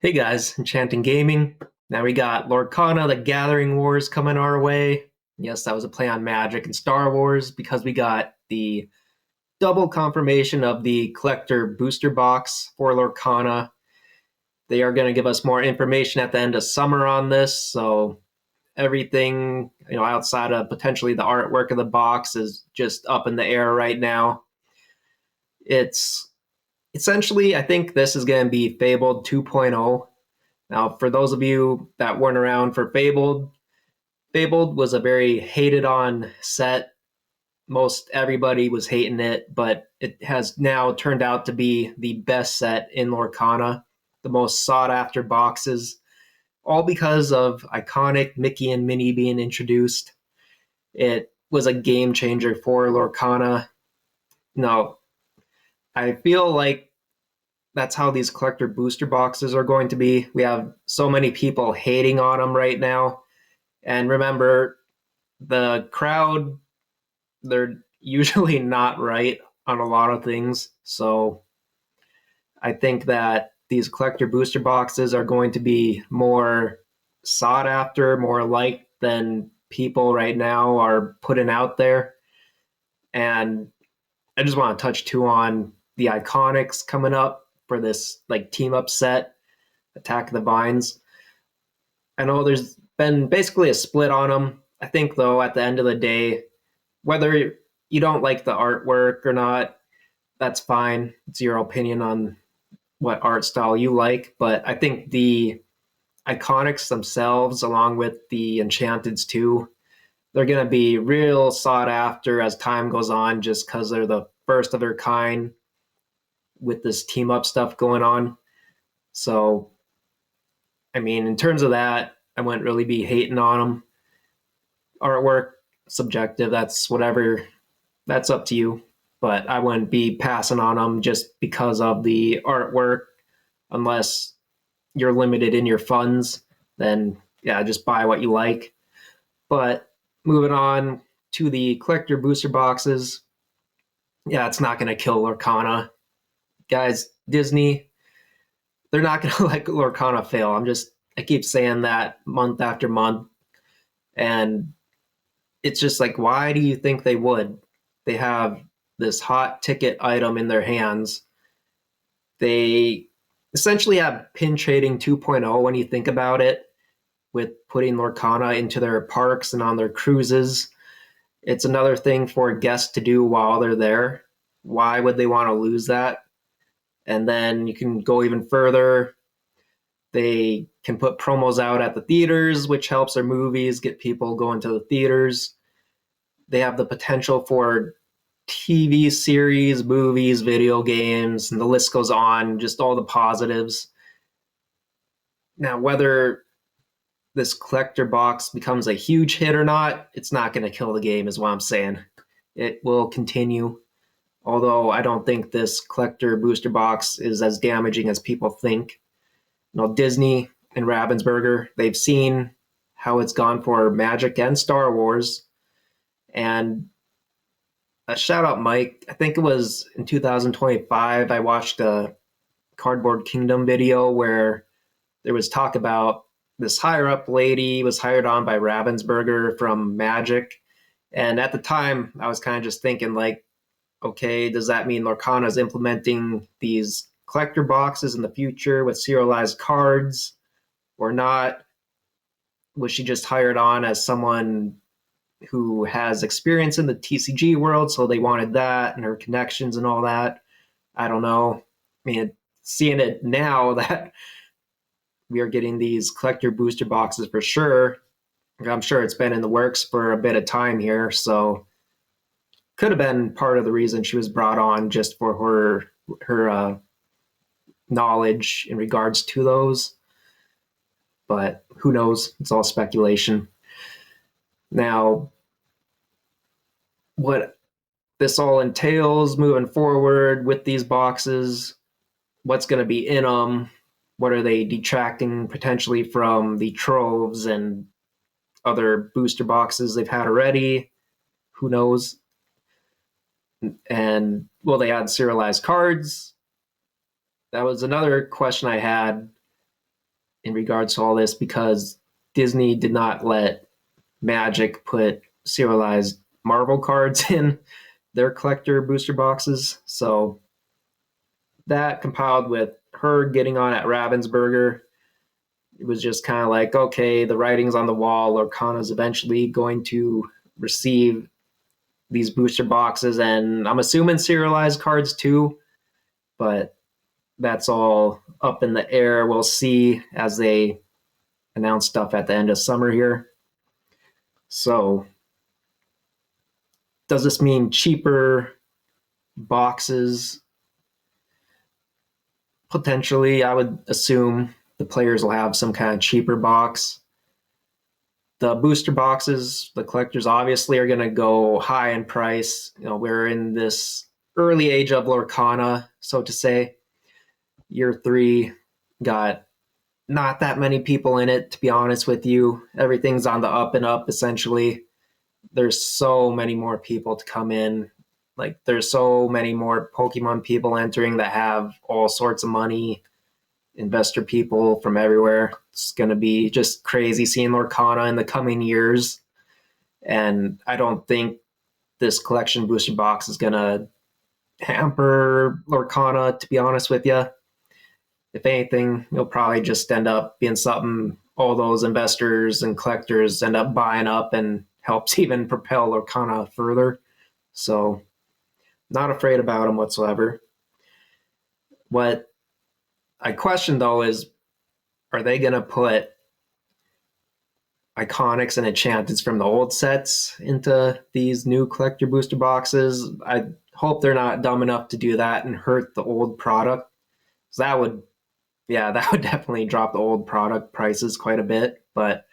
Hey guys, Enchanting Gaming. Now we got Lorcana, the Gathering Wars coming our way. Yes, that was a play on Magic and Star Wars because we got the double confirmation of the collector booster box for Lorcana. They are going to give us more information at the end of summer on this, so everything, outside of potentially the artwork of the box is just up in the air right now. It's essentially, I think this is going to be Fabled 2.0. Now, for those of you that weren't around for Fabled, Fabled was a very hated on set. Most everybody was hating it, but it has now turned out to be the best set in Lorcana, the most sought after boxes, all because of iconic Mickey and Minnie being introduced. It was a game changer for Lorcana. Now, I feel like that's how these collector booster boxes are going to be. We have so many people hating on them right now. And remember, the crowd, they're usually not right on a lot of things. So I think that these collector booster boxes are going to be more sought after, more liked than people right now are putting out there. And I just want to touch too on the iconics coming up for this like team up set, Attack of the Vines. I know there's been basically a split on them. I think though at the end of the day, whether you don't like the artwork or not, that's fine. It's your opinion on what art style you like. But I think the iconics themselves, along with the Enchanteds too, they're going to be real sought after as time goes on just because they're the first of their kind with this team up stuff going on. So, I mean, in terms of that, I wouldn't really be hating on them. Artwork, subjective, that's whatever, that's up to you. But I wouldn't be passing on them just because of the artwork, unless you're limited in your funds. Then, yeah, just buy what you like. But moving on to the collector booster boxes, yeah, it's not going to kill Lorcana. Guys, Disney, they're not going to let Lorcana fail. I keep saying that month after month. And it's just like, why do you think they would? They have this hot ticket item in their hands. They essentially have pin trading 2.0 when you think about it, with putting Lorcana into their parks and on their cruises. It's another thing for guests to do while they're there. Why would they want to lose that? And then you can go even further. They can put promos out at the theaters, which helps their movies get people going to the theaters. They have the potential for TV series, movies, video games, and the list goes on, just all the positives. Now, whether this collector box becomes a huge hit or not, it's not going to kill the game, is what I'm saying. It will continue, although I don't think this collector booster box is as damaging as people think. Disney and Ravensburger, they've seen how it's gone for Magic and Star Wars. And a shout out, Mike. I think it was in 2025, I watched a Cardboard Kingdom video where there was talk about this higher up lady was hired on by Ravensburger from Magic. And at the time, I was kind of just thinking, like, okay, does that mean Lorcana is implementing these collector boxes in the future with serialized cards or not? Was she just hired on as someone who has experience in the TCG world, so they wanted that and her connections and all that? I don't know. I mean, seeing it now that we are getting these collector booster boxes for sure, I'm sure it's been in the works for a bit of time here, so could have been part of the reason she was brought on, just for her knowledge in regards to those. But who knows? It's all speculation. Now, what this all entails moving forward with these boxes, what's going to be in them, what are they detracting potentially from the troves and other booster boxes they've had already? Who knows? And will they add serialized cards? That was another question I had. in regards to all this because Disney did not let Magic put serialized Marvel cards in their collector booster boxes. So that compiled with her getting on at Ravensburger, it was just kind of like, okay, the writing's on the wall. Lorcana's eventually going to receive these booster boxes, and I'm assuming serialized cards too, but that's all up in the air. We'll see as they announce stuff at the end of summer here. So, does this mean cheaper boxes? Potentially, I would assume the players will have some kind of cheaper box. The booster boxes, the collectors obviously are going to go high in price. We're in this early age of Lorcana, so to say. Year 3 got not that many people in it, to be honest with you. Everything's on the up and up, essentially. There's so many more people to come in. Like, there's so many more Pokemon people entering that have all sorts of money, investor people from everywhere. It's going to be just crazy seeing Lorcana in the coming years. And I don't think this collection booster box is going to hamper Lorcana, to be honest with you. If anything, it'll probably just end up being something all those investors and collectors end up buying up and helps even propel Lorcana further. So, not afraid about them whatsoever. What I question, though, is are they going to put iconics and enchantments from the old sets into these new collector booster boxes? I hope they're not dumb enough to do that and hurt the old product. So that would definitely drop the old product prices quite a bit. But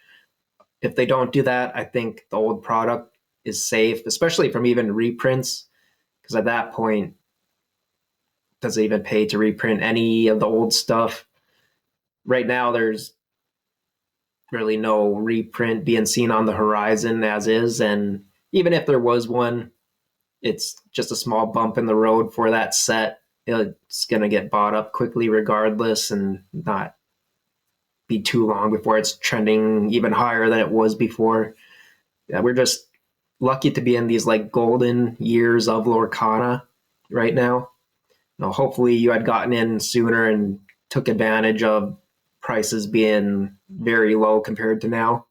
if they don't do that, I think the old product is safe, especially from even reprints, because at that point, does it even pay to reprint any of the old stuff? Right now, there's really no reprint being seen on the horizon as is. And even if there was one, it's just a small bump in the road for that set. It's going to get bought up quickly regardless and not be too long before it's trending even higher than it was before. Yeah, we're just lucky to be in these like golden years of Lorcana right now. Hopefully you had gotten in sooner and took advantage of prices being very low compared to now.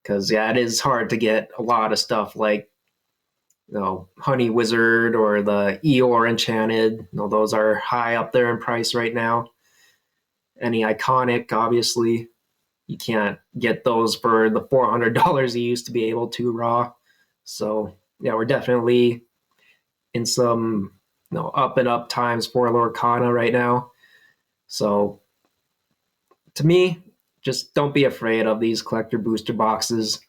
Because it is hard to get a lot of stuff like Honey Wizard or the Eeyore Enchanted. Those are high up there in price right now. Any iconic, obviously, you can't get those for the $400 you used to be able to raw. So yeah, we're definitely in some up and up times for Lorcana right now. So to me, just don't be afraid of these collector booster boxes,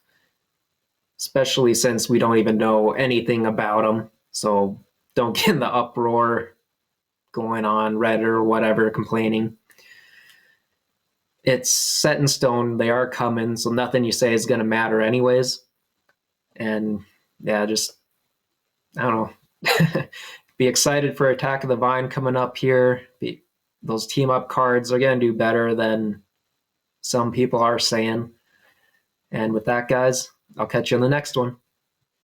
especially since we don't even know anything about them. So don't get in the uproar going on Reddit or whatever complaining. It's set in stone. They are coming, so nothing you say is going to matter anyways. And yeah, just, I don't know. Be excited for Attack of the Vine coming up here. Those team up cards are going to do better than some people are saying. And with that, guys, I'll catch you in the next one.